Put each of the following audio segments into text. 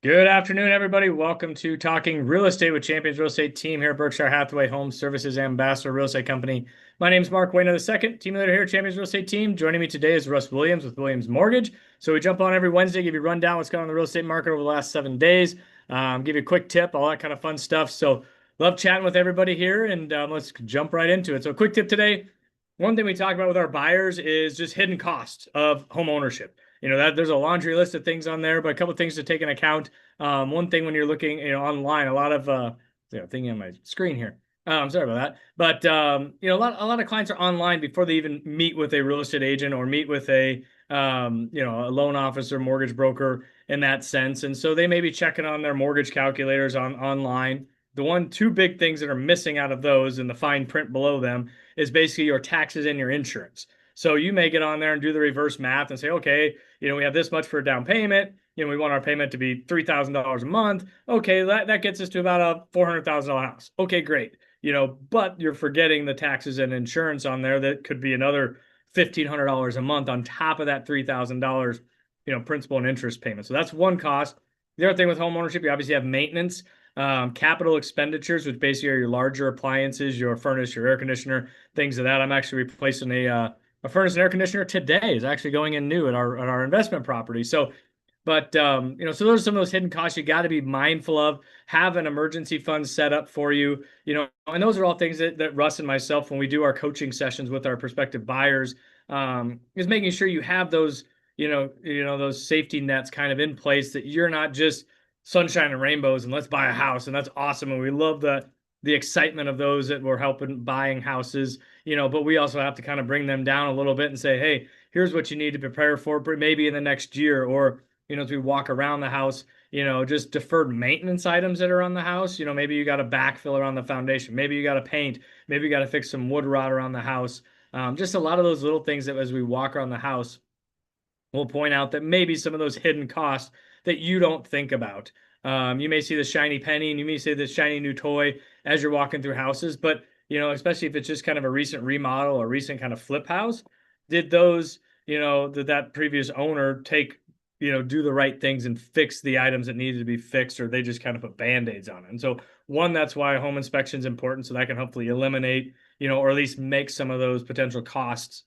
Good afternoon, everybody. Welcome to Talking Real Estate with Champions Real Estate Team here at Berkshire Hathaway Home Services Ambassador Real Estate Company. My name is Mark Wehner II, team leader here at Champions Real Estate Team. Joining me today is Russ Williams with Williams Mortgage. So we jump on every Wednesday, give you a rundown what's going on in the real estate market over the last 7 days, give you a quick tip, all that kind of fun stuff. So love chatting with everybody here, and let's jump right into it. So a quick tip today. One thing we talk about with our buyers is just hidden costs of home ownership. That there's a laundry list of things on there, but a couple of things to take into account. One thing when you're looking, online, a lot of thinking on my screen here. Sorry about that. But a lot of clients are online before they even meet with a real estate agent or meet with a a loan officer, mortgage broker in that sense. And so they may be checking on their mortgage calculators online. The two big things that are missing out of those and the fine print below them is basically your taxes and your insurance. So you may get on there and do the reverse math and say, okay, we have this much for a down payment. We want our payment to be $3,000 a month. Okay, that gets us to about a $400,000 house. Okay, great. But you're forgetting the taxes and insurance on there that could be another $1,500 a month on top of that $3,000, principal and interest payment. So that's one cost. The other thing with home ownership, you obviously have maintenance, capital expenditures, which basically are your larger appliances, your furnace, your air conditioner, things of that. I'm actually replacing a furnace and air conditioner today. Is actually going in new at our investment property. So, but so those are some of those hidden costs you got to be mindful of. Have an emergency fund set up for you. And those are all things that Russ and myself, when we do our coaching sessions with our prospective buyers, is making sure you have those, those safety nets kind of in place, that you're not just sunshine and rainbows and let's buy a house and that's awesome and we love the excitement of those that we're helping buying houses, but we also have to kind of bring them down a little bit and say, hey, here's what you need to prepare for maybe in the next year, or as we walk around the house, just deferred maintenance items that are on the house. Maybe you got to backfill around the foundation, maybe you got to paint, maybe you got to fix some wood rot around the house. Just a lot of those little things that as we walk around the house, we'll point out that maybe some of those hidden costs that you don't think about. You may see the shiny penny and you may see the shiny new toy as you're walking through houses, but especially if it's just kind of a recent remodel or recent kind of flip house, did those, did that previous owner do the right things and fix the items that needed to be fixed, or they just kind of put band-aids on it? And so that's why home inspection is important. So that can hopefully eliminate, or at least make some of those potential costs,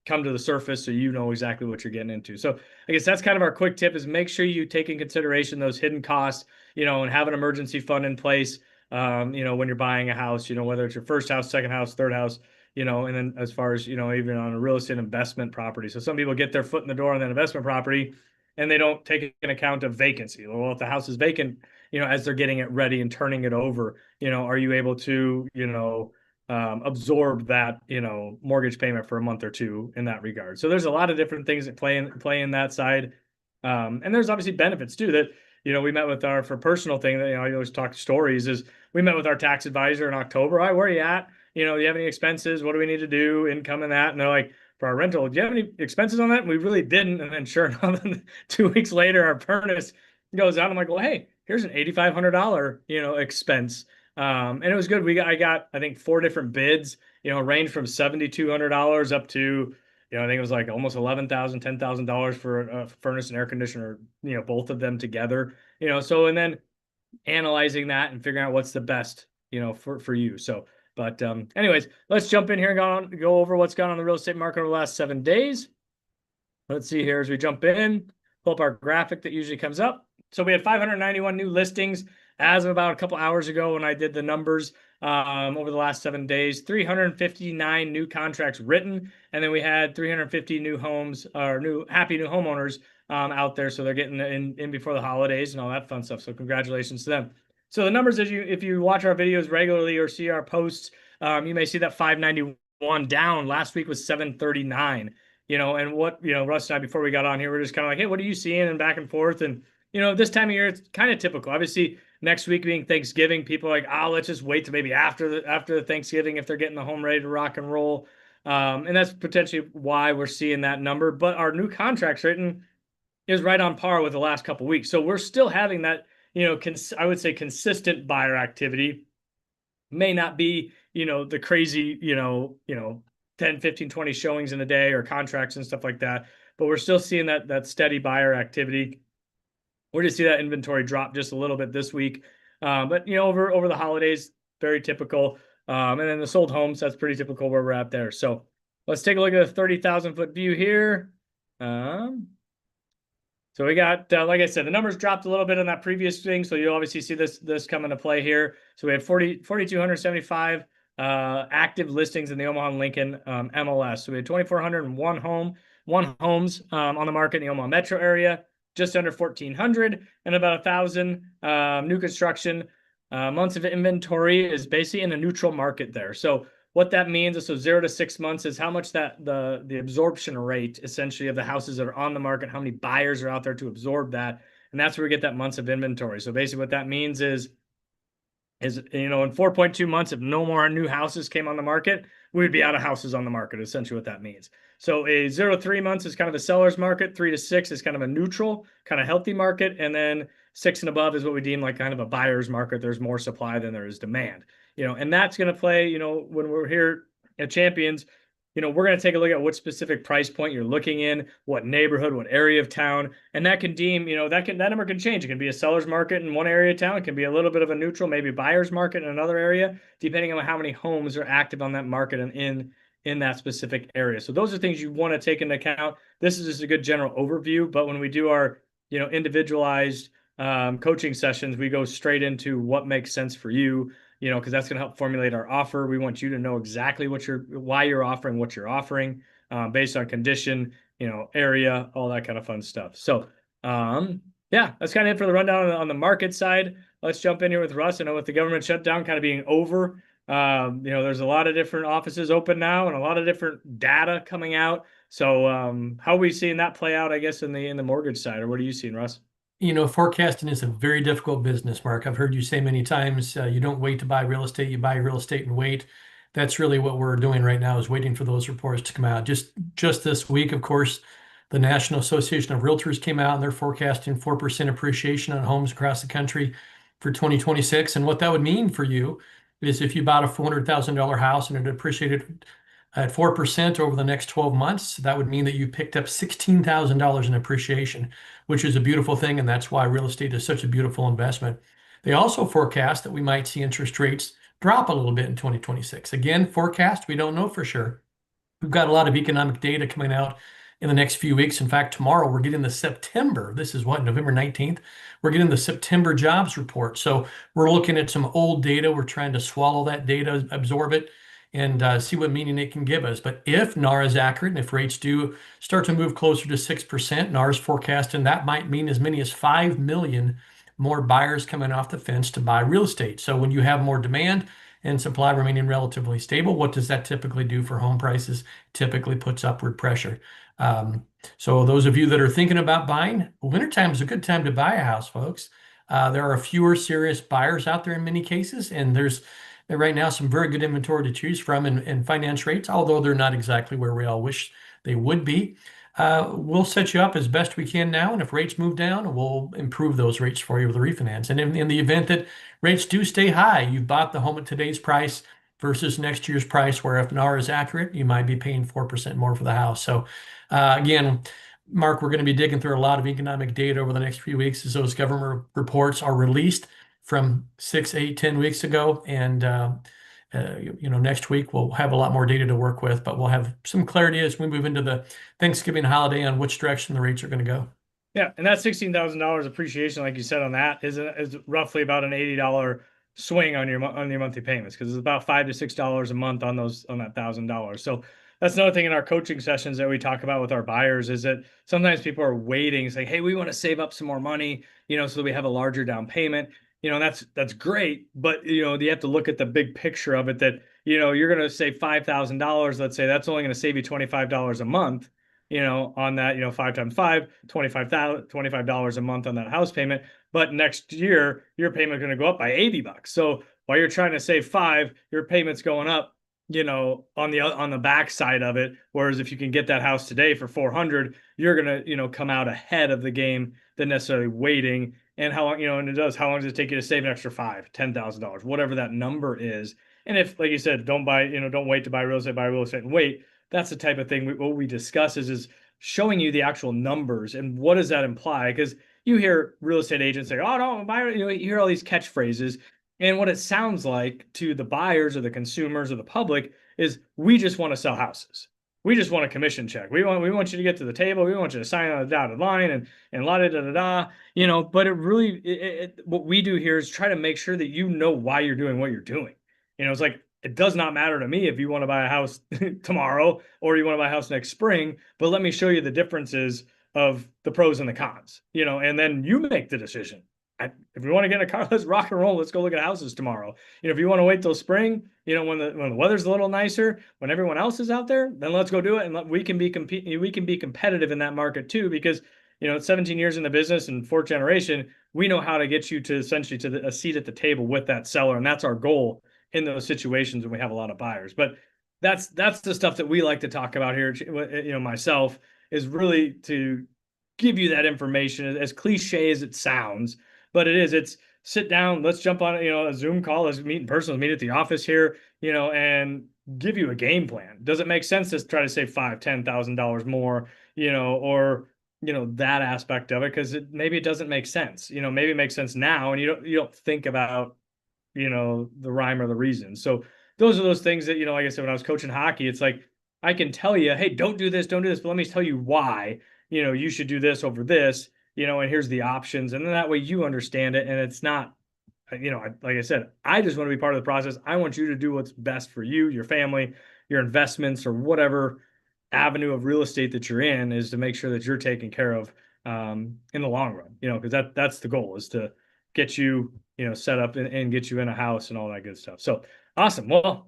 come to the surface so you know exactly what you're getting into. So I guess that's kind of our quick tip, is make sure you take in consideration those hidden costs, and have an emergency fund in place, when you're buying a house, whether it's your first house, second house, third house, and then as far as, even on a real estate investment property. So some people get their foot in the door on that investment property and they don't take an account of vacancy. Well, if the house is vacant, as they're getting it ready and turning it over, are you able to, absorb that, mortgage payment for a month or two in that regard? So there's a lot of different things that play in that side. And there's obviously benefits too that, we met with for personal thing that, I always talk stories, is we met with our tax advisor in October. All right, where are you at? Do you have any expenses? What do we need to do? Income and that. And they're like, for our rental, do you have any expenses on that? And we really didn't. And then sure enough, 2 weeks later, our furnace goes out. I'm like, well, hey, here's an $8,500, expense. And it was good. I got, I think, 4 different bids, ranged from $7,200 up to, I think it was like almost $11,000, $10,000 for a furnace and air conditioner, both of them together, so, and then analyzing that and figuring out what's the best, for you. So, but anyways, let's jump in here and go over what's gone on the real estate market over the last 7 days. Let's see here as we jump in, pull up our graphic that usually comes up. So we had 591 new listings as of about a couple hours ago when I did the numbers over the last 7 days. 359 new contracts written, and then we had 350 new homes, or happy new homeowners out there. So they're getting in before the holidays and all that fun stuff. So congratulations to them. So the numbers, if you watch our videos regularly or see our posts, you may see that 591 down. Last week was 739. And what, Russ and I, before we got on here, we're just kind of like, hey, what are you seeing? And back and forth. And, this time of year, it's kind of typical. Obviously, next week being Thanksgiving, people are like, oh, let's just wait to maybe after the Thanksgiving if they're getting the home ready to rock and roll. And that's potentially why we're seeing that number. But our new contracts written is right on par with the last couple of weeks. So we're still having that, I would say consistent buyer activity. May not be, the crazy, 10, 15, 20 showings in a day or contracts and stuff like that. But we're still seeing that steady buyer activity. We're going to see that inventory drop just a little bit this week. But, over the holidays, very typical. And then the sold homes, that's pretty typical where we're at there. So let's take a look at a 30,000 foot view here. So we got, like I said, the numbers dropped a little bit on that previous thing. So you'll obviously see this come into play here. So we had 4,275 active listings in the Omaha and Lincoln MLS. So we had 2,401 homes on the market in the Omaha metro area, just under 1,400, and about 1,000 new construction. Months of inventory is basically in a neutral market there. So what that means is, so 0 to 6 months is how much that the absorption rate essentially of the houses that are on the market, how many buyers are out there to absorb that. And that's where we get that months of inventory. So basically what that means is in 4.2 months, if no more new houses came on the market, we'd be out of houses on the market, essentially what that means. So a 0 to 3 months is kind of a seller's market. 3 to 6 is kind of a neutral, kind of healthy market. And then 6 and above is what we deem like kind of a buyer's market. There's more supply than there is demand. And that's going to play, when we're here at Champions, we're going to take a look at what specific price point you're looking in, what neighborhood, what area of town, and that can deem, that number can change. It can be a seller's market in one area of town. It can be a little bit of a neutral, maybe buyer's market in another area, depending on how many homes are active on that market and in that specific area. So those are things you want to take into account. This is just a good general overview, but when we do our, individualized coaching sessions, we go straight into what makes sense for you, because that's going to help formulate our offer. We want you to know exactly why you're offering what you're offering, based on condition, area, all that kind of fun stuff. So, yeah, that's kind of it for the rundown on the market side. Let's jump in here with Russ. I know with the government shutdown kind of being over, there's a lot of different offices open now and a lot of different data coming out. So, how are we seeing that play out, I guess, in the mortgage side, or what are you seeing, Russ? Forecasting is a very difficult business, Mark. I've heard you say many times, you don't wait to buy real estate, you buy real estate and wait. That's really what we're doing right now, is waiting for those reports to come out. Just this week, of course, the National Association of Realtors came out and they're forecasting 4% appreciation on homes across the country for 2026. And what that would mean for you is if you bought a $400,000 house and it appreciated at 4% over the next 12 months, that would mean that you picked up $16,000 in appreciation, which is a beautiful thing. And that's why real estate is such a beautiful investment. They also forecast that we might see interest rates drop a little bit in 2026. Again, forecast, we don't know for sure. We've got a lot of economic data coming out in the next few weeks. In fact, tomorrow we're getting the September, this is what, November 19th, we're getting the September jobs report. So we're looking at some old data. We're trying to swallow that data, absorb it, and see what meaning it can give us. But if NAR is accurate and if rates do start to move closer to 6%, NAR is forecasting that might mean as many as 5 million more buyers coming off the fence to buy real estate. So when you have more demand and supply remaining relatively stable, what does that typically do for home prices? Typically puts upward pressure. So those of you that are thinking about buying, wintertime is a good time to buy a house, folks. There are fewer serious buyers out there in many cases, and there's right now some very good inventory to choose from and finance rates, although they're not exactly where we all wish they would be. We'll set you up as best we can now, and if rates move down, we'll improve those rates for you with a refinance. And in the event that rates do stay high, you've bought the home at today's price versus next year's price, where if NAR is accurate, you might be paying 4% more for the house. So again, Mark, we're going to be digging through a lot of economic data over the next few weeks as those government reports are released from 6, 8, 10 weeks ago. And, next week we'll have a lot more data to work with, but we'll have some clarity as we move into the Thanksgiving holiday on which direction the rates are going to go. Yeah, and that $16,000 appreciation, like you said, on that is roughly about an $80 swing on your monthly payments, because it's about $5 to $6 a month on that $1,000. So that's another thing in our coaching sessions that we talk about with our buyers, is that sometimes people are waiting, saying, "Hey, we want to save up some more money, so that we have a larger down payment." That's great, but you have to look at the big picture of it, that you're going to save $5,000. Let's say that's only going to save you $25 a month, on that, 5 times 5, $25 a month on that house payment. But next year, your payment is going to go up by $80. So while you're trying to save 5, your payment's going up, on the back side of it. Whereas if you can get that house today for 400, you're going to, come out ahead of the game than necessarily waiting. And how long, and how long does it take you to save an extra $5,000, $10,000, whatever that number is. And if, like you said, don't wait to buy real estate, buy real estate and wait. That's the type of thing what we discuss is showing you the actual numbers and what does that imply? Because, you hear real estate agents say, "Oh no, buy," you hear all these catchphrases, and what it sounds like to the buyers or the consumers or the public is, we just want to sell houses. We just want a commission check. We want you to get to the table. We want you to sign on the dotted line and la da da da da. But it really, what we do here is try to make sure that you know why you're doing what you're doing. It's like, it does not matter to me if you want to buy a house tomorrow or you want to buy a house next spring, but let me show you the differences of the pros and the cons, and then you make the decision. If you want to get in a car, let's rock and roll. Let's go look at houses tomorrow. If you want to wait till spring, when the weather's a little nicer, when everyone else is out there, then let's go do it. And we can be competitive in that market too, because, 17 years in the business and fourth generation, we know how to get you to essentially to a seat at the table with that seller. And that's our goal in those situations when we have a lot of buyers. But that's the stuff that we like to talk about here. Myself, is really to give you that information, as cliche as it sounds, but it's sit down, let's jump on a Zoom call, let's meet in person, let's meet at the office here, and give you a game plan. Does it make sense to try to save $5,000-$10,000 more, or that aspect of it? Because maybe it doesn't make sense. Maybe it makes sense now, and you don't think about the rhyme or the reason. So those are those things that, like I said, when I was coaching hockey, it's like, I can tell you, hey, don't do this, but let me tell you why, you should do this over this, and here's the options. And then that way you understand it. And it's not, like I said, I just want to be part of the process. I want you to do what's best for you, your family, your investments, or whatever avenue of real estate that you're in, is to make sure that you're taken care of in the long run, because that's the goal, is to get you, set up and get you in a house and all that good stuff. So awesome. Well,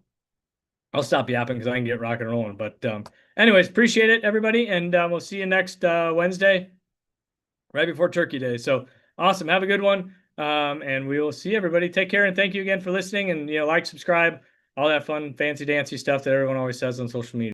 I'll stop yapping because I can get rock and rolling. But anyways, appreciate it, everybody. And we'll see you next Wednesday, right before Turkey Day. So awesome. Have a good one. And we will see everybody. Take care. And thank you again for listening. And, like, subscribe, all that fun, fancy dancy stuff that everyone always says on social media.